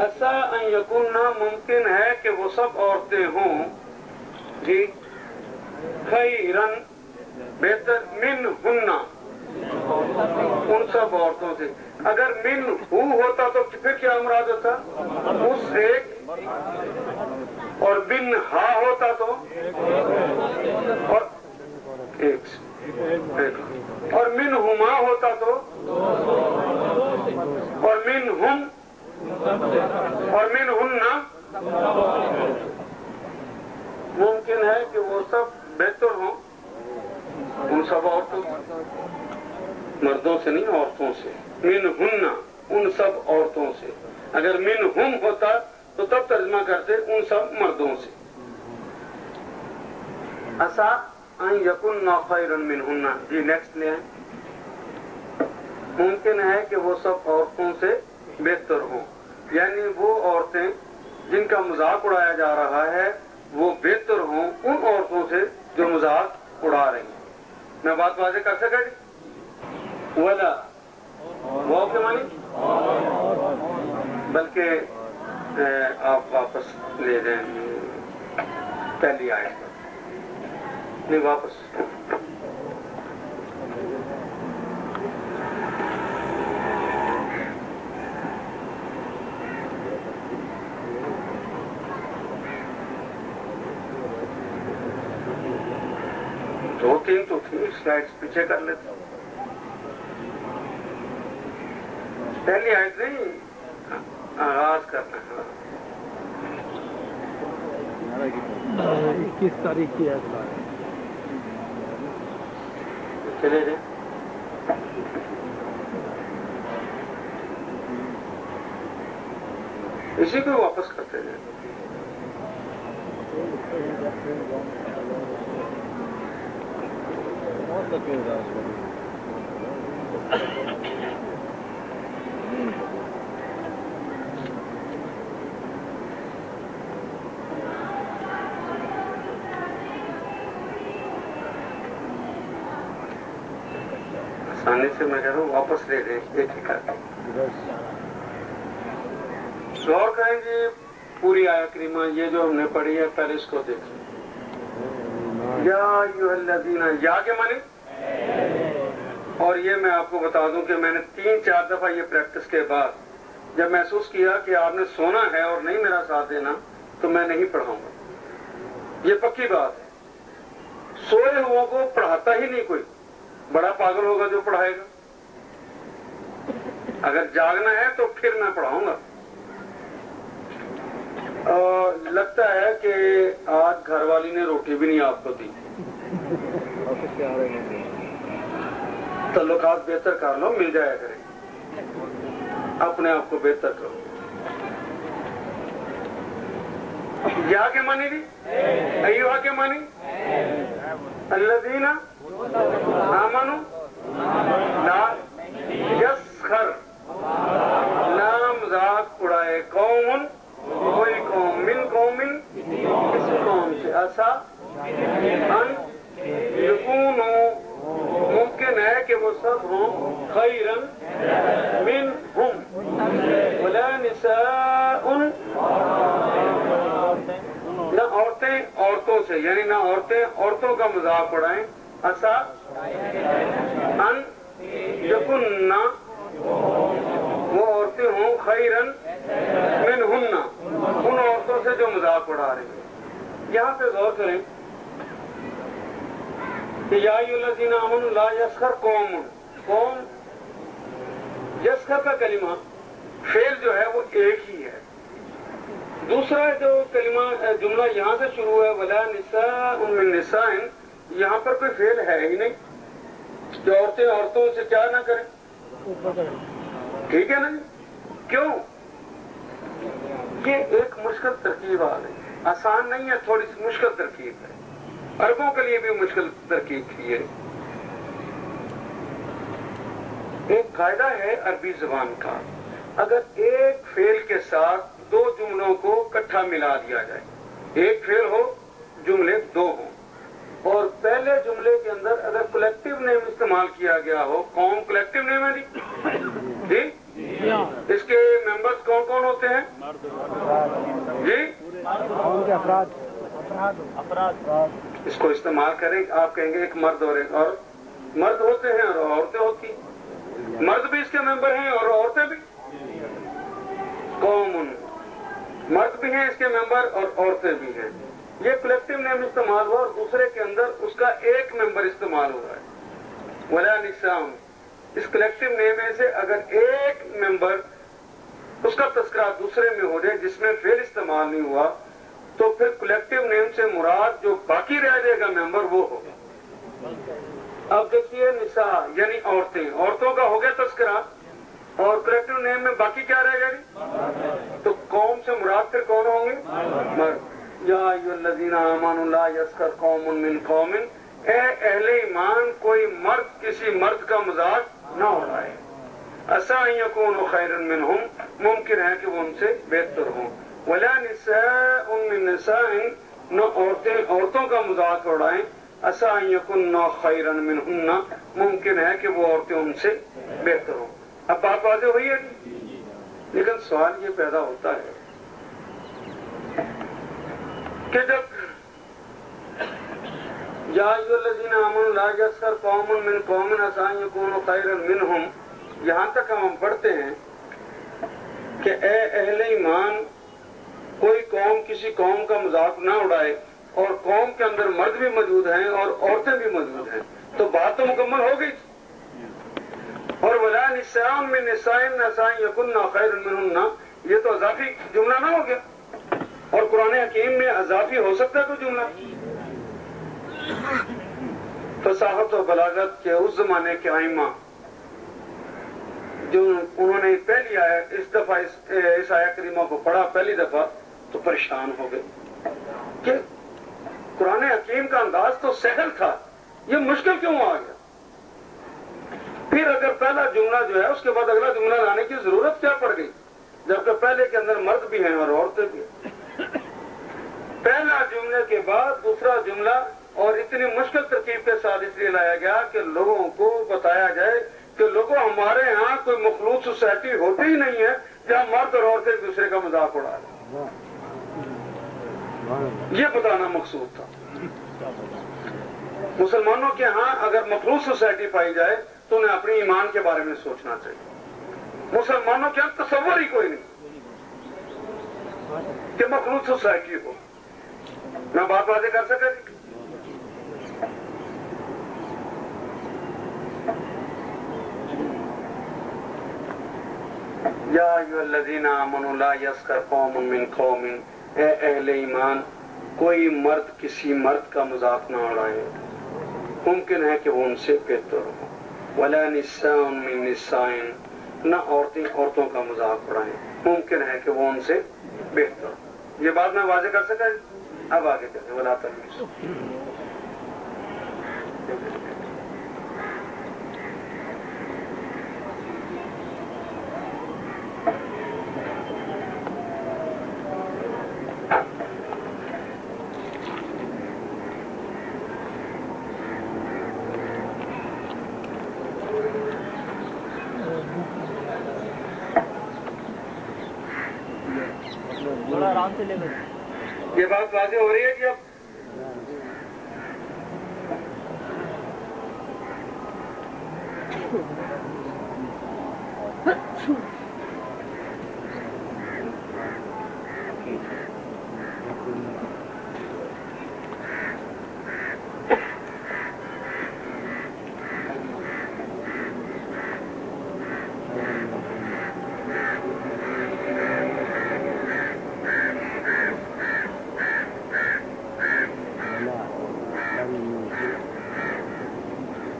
ایسا ان یکوننا ممکن ہے کہ وہ سب عورتیں ہوں جی خیرن بہتر من ہننا ان سب عورتوں سے. اگر من ہو ہوتا تو پھر کیا مراد ہوتا؟ اس ایک. اور بن ہا ہوتا تو اور ایک. اور من ہما ہوتا تو اور من ہم اور من ہننا. ممکن ہے کہ وہ سب بہتر ہوں ان سب عورتوں سے, مردوں سے نہیں عورتوں سے. من ہننا ان سب عورتوں سے. اگر من ہم ہوتا تو تب ترجمہ کرتے ان سب مردوں سے. ایسا ان یکن خیرا منہن. جی نیکسٹ لے آئیں. ممکن ہے کہ وہ سب عورتوں سے بہتر ہوں, یعنی وہ عورتیں جن کا مذاق اڑایا جا رہا ہے وہ بہتر ہوں ان عورتوں سے جو مذاق اڑا رہی ہیں. میں بات واضح کر سکا جی؟ ولا وہ کے معنی بلکہ آپ واپس لے دیں پہلی آیت پر. نہیں واپس دو تین تو تھی سلائڈس پیچھے کر لیتے. پہلی آیت نہیں آغاز کرنا ہے. 21 تاریخ کی ہے. چلے جائیں. اسی کو واپس کرتے جائیں. آسانی سے میں کہہ رہا ہوں واپس لے دیں ایک ہی کر کے. غور کریں گے پوری آیت کریمہ یہ جو ہم نے پڑھی ہے پہلے اس کو دیکھیں. یا ایھا الذین, یا کے معنی. اور یہ میں آپ کو بتا دوں کہ میں نے 3-4 دفعہ یہ پریکٹس کے بعد جب محسوس کیا کہ آپ نے سونا ہے اور نہیں میرا ساتھ دینا تو میں نہیں پڑھاؤں گا. یہ پکی بات ہے. سوئے ہوا کو پڑھاتا ہی نہیں کوئی. بڑا پاگل ہوگا جو پڑھائے گا. اگر جاگنا ہے تو پھر میں پڑھاؤں گا. لگتا ہے کہ آج گھر والی نے روٹی بھی نہیں آپ کو دی. تعلقات بہتر کر لو, مل جایا کریں. اپنے آپ کو بہتر کرو. یا کے معنی بھی ایوہ کے معنی الذین آمنوا لا یسخر, لا مذاق اڑائے قوم کوئی قوم من قوم اس قوم سے. ایسا ان یکونوا ممکن ہے کہ وہ سب ہوں خیرن منہم ولا نساء نہ عورتیں عورتوں سے, یعنی نہ عورتیں عورتوں کا مذاق اڑائیں. ایسا ان یکن وہ عورتیں ہوں خیرن منہن ان عورتوں سے جو مذاق اڑا رہی ہیں. یہاں پہ غور کریں کہ یا ایھا الذین آمنوا لا یسخر قوم. قوم یسخر کا کلمہ فعل جو ہے وہ ایک ہی ہے. دوسرا جو کلمہ جملہ یہاں سے شروع ہے ولا نساء من نساء, یہاں پر کوئی فعل ہے ہی نہیں جو عورتیں عورتوں سے کیا نہ کریں. ٹھیک ہے نا. کیوں؟ یہ ایک مشکل ترکیب آ گئی. آسان نہیں ہے, تھوڑی سی مشکل ترکیب ہے. عربوں کے لیے بھی مشکل ترکیب تھی یہ. ایک قاعدہ ہے عربی زبان کا, اگر ایک فعل کے ساتھ دو جملوں کو اکٹھا ملا دیا جائے, ایک فعل ہو جملے دو ہوں, اور پہلے جملے کے اندر اگر کلیکٹیو نیم استعمال کیا گیا ہو, قوم کلیکٹیو نیم ہے جی, اس کے ممبرز کون کون ہوتے ہیں جی؟ افراد اس کو استعمال کریں. آپ کہیں گے ایک مرد اور ایک عورت. مرد ہوتے ہیں اور عورتیں ہوتی ہیں. مرد بھی اس کے ممبر ہیں اور عورتیں بھی. قوم مرد بھی ہیں اس کے ممبر اور عورتیں بھی ہیں. یہ کلیکٹو نیم استعمال ہوا اور دوسرے کے اندر اس کا ایک ممبر استعمال ہوا ہے. ولا نساء اس کلیکٹو نیم میں سے اگر ایک ممبر اس کا تذکرہ دوسرے میں ہو جائے جس میں فعل استعمال نہیں ہوا تو پھر کلیکٹو نیم سے مراد جو باقی رہ جائے گا ممبر وہ ہوگا. اب دیکھیے نساء یعنی عورتیں, عورتوں کا ہو گیا تذکرہ اور کلیکٹو نیم میں باقی کیا رہ گا تو قوم سے مراد پھر کون ہوں گے مرد. یا ایھا الذین آمنوا لا یسخر قوم من قوم اے اہل ایمان کوئی مرد کسی مرد کا مذاق نہ اڑائے. عسیٰ ان یکونوا خیرا منہم ممکن ہے کہ وہ ان سے بہتر ہوں. ولا نساء من نساء نہ عورتوں کا مذاق اڑائیں. عسیٰ ان یکن خیرا منہن ممکن ہے کہ وہ عورتیں ان سے بہتر ہوں. اب بات واضح ہوئی ہے لیکن سوال یہ پیدا ہوتا ہے کہ جب یا ایھا الذین آمنوا لا یسخر قوم من قوم عسیٰ ان یکونوا خیرا منہم یہاں تک ہم پڑھتے ہیں کہ اے اہل ایمان کوئی قوم کسی قوم کا مذاق نہ اڑائے اور قوم کے اندر مرد بھی موجود ہیں اور عورتیں بھی موجود ہیں تو بات تو مکمل ہو گئی. اور ولا نساء من نساء عسیٰ ان یکن خیرا منہن یہ تو اضافی جملہ نہ ہو گیا اور قرآن حکیم میں اضافی ہو سکتا ہے کوئی جملہ. فصاحت و بلاغت کے اس زمانے کے ائمہ جو انہوں نے پہلی اس دفعہ اس آیت کریمہ کو پڑھا پہلی دفعہ تو پریشان ہو گئے کہ قرآن حکیم کا انداز تو سہل تھا یہ مشکل کیوں آ گیا. پھر اگر پہلا جملہ جو ہے اس کے بعد اگلا جملہ لانے کی ضرورت کیا پڑ گئی جبکہ پہلے کے اندر مرد بھی ہیں اور عورتیں بھی ہیں. پہلا جملے کے بعد دوسرا جملہ اور اتنی مشکل ترکیب کے ساتھ اس لیے لایا گیا کہ لوگوں کو بتایا جائے کہ لوگوں ہمارے ہاں کوئی مخلوط سوسائٹی ہوتی ہی نہیں ہے جہاں مرد اور عورتیں ایک دوسرے کا مذاق اڑا رہے. یہ بتانا مقصود تھا. مسلمانوں کے ہاں اگر مخلوط سوسائٹی پائی جائے تو انہیں اپنی ایمان کے بارے میں سوچنا چاہیے. مسلمانوں کے ہاں تصور ہی کوئی نہیں کہ مخلوط سوسائٹی ہو. میں بات واضح کر سکا جی؟ یا ایھا الذین آمنوا لا یسخر قوم من قوم اے اہل ایمان کوئی مرد کسی مرد کا مذاق نہ اڑائے ممکن ہے کہ وہ ان سے بہتر ہو. ولا نساء من نساء نہ عورتیں عورتوں کا مذاق اڑائیں ممکن ہے کہ وہ ان سے بہتر ہو. یہ بات میں واضح کر سکا. اب آگے چلیں. ولا تلمیزوا یہ بات واضح ہو رہی ہے کہ اب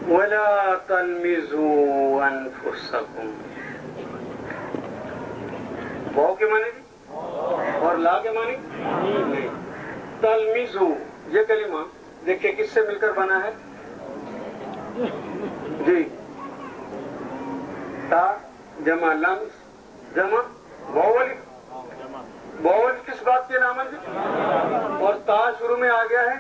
ولا تلمزوا انفسکم واو کے معنی جی اور لا کے معنی نہیں. تلمزوا یہ کلمہ دیکھیں کس سے مل کر بنا ہے جی. تا جمع لمز جمع واو الف. واو الف کس بات کی علامت ہے اور تا شروع میں آ گیا ہے